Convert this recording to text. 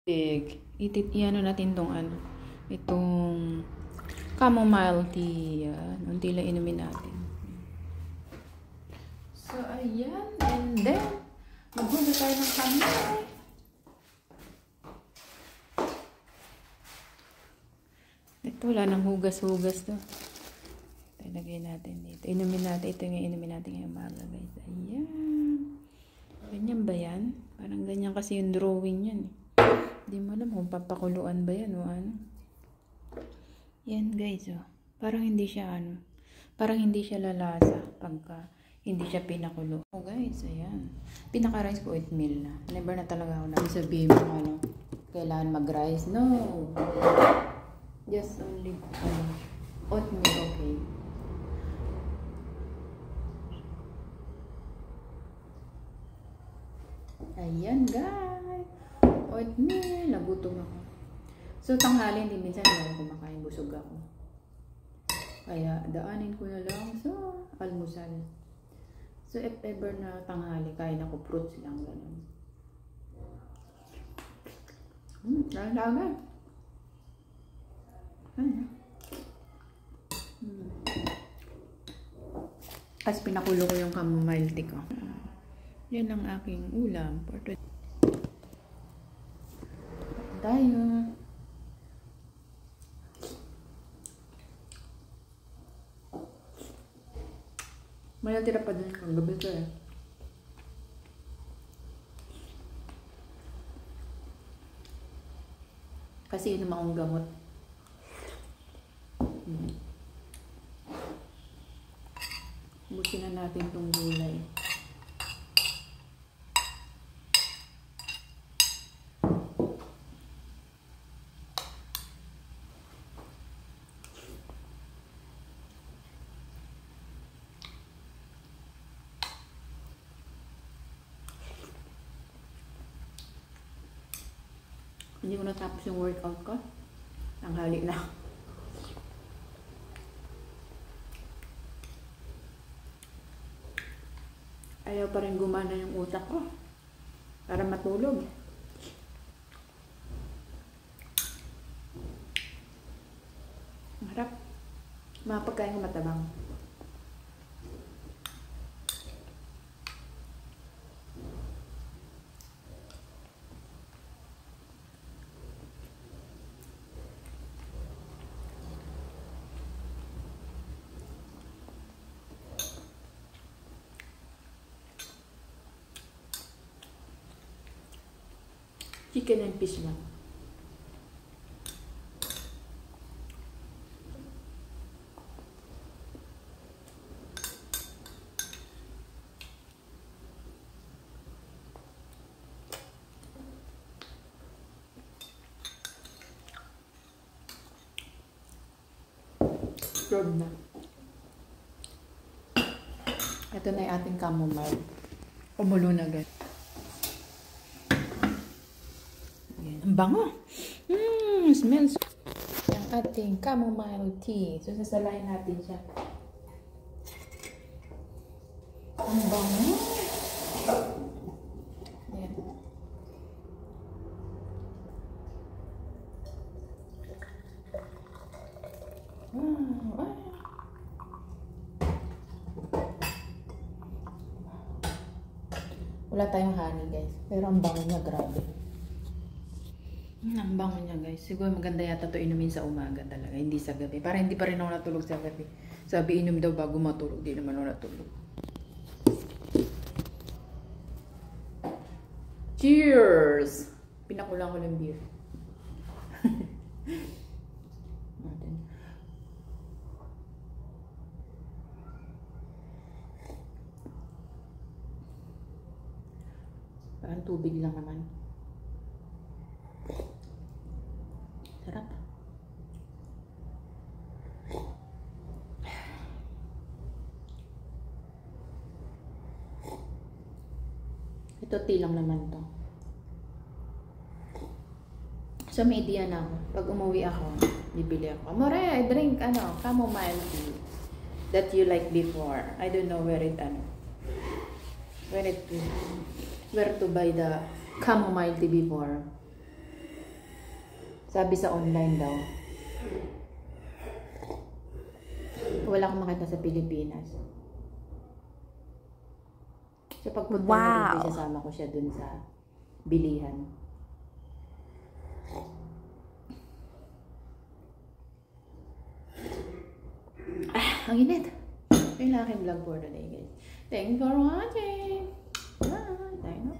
Iano natin tong itong chamomile tea. Yan. Unti lang inumin natin. So, ayan. And then, maghuga tayo ng chamomile. Ito, wala nang hugas-hugas to. Ilagay natin dito. Inumin natin. Ito yung inumin natin ngayong umaga, guys. Ayan. Ganyan ba yan? Parang ganyan kasi yung drawing yan. Hindi mo alam kung papakuluan ba yan o ano. Yan, guys. Oh. Parang hindi siya parang hindi siya lalasa pagka hindi siya pinakulo. Oh, guys. Ayan. Pinaka-rice ko oatmeal na. Never na talaga ako sabihin mo kailangan mag-rice. No. Just only oatmeal, okay. Ayan, guys. Oatmeal. Nagutom ako. So, tanghali, hindi minsan hindi ako kumakain. Busog ako. Kaya, daanin ko na lang sa almusal. So, if ever na tanghali, kain ako fruits lang. Ganun. Lalaga. As pinakulo ko yung chamomile tea ko. Yan ang aking ulam. Tayo. May natira pa din ang gabi ko eh. Kasi inom akong gamot. Busin na natin itong gulay. Hindi ko natapos yung workout ko. Tanghali na. Ayaw pa rin gumana yung utak ko. Para matulog. Ang harap. Mga pagkain ko matabang. Chicken and fish lang. Serve na. Ito na yung ating chamomile. Kumulo na agad. Ang bango. Smells. Ang ating chamomile tea. So, sasalayin natin siya. Ang bango. Ayan. Wala tayong honey, guys. Pero ang bango niya, grabe. Ang bango niya, guys. Siguro maganda yata to inumin sa umaga talaga, hindi sa gabi. Para hindi pa rin ako natulog sa gabi. Sabi inom daw bago matulog, di naman ako natulog. Cheers! Pinakulang ko ng beer. Parang tubig lang naman. Sarap. Ito tea lang naman to. So may idea na ako. Pag umuwi ako, bibili ako. Amore, I drink chamomile tea that you like before. I don't know where to buy the chamomile tea before. Sabi sa online daw. Wala akong makita sa Pilipinas. So pagpunta na dito, sasama ko siya dun sa bilihan. Ang init. Ito yung aking vlog for today, guys. Thanks for watching. Bye. Tayo na.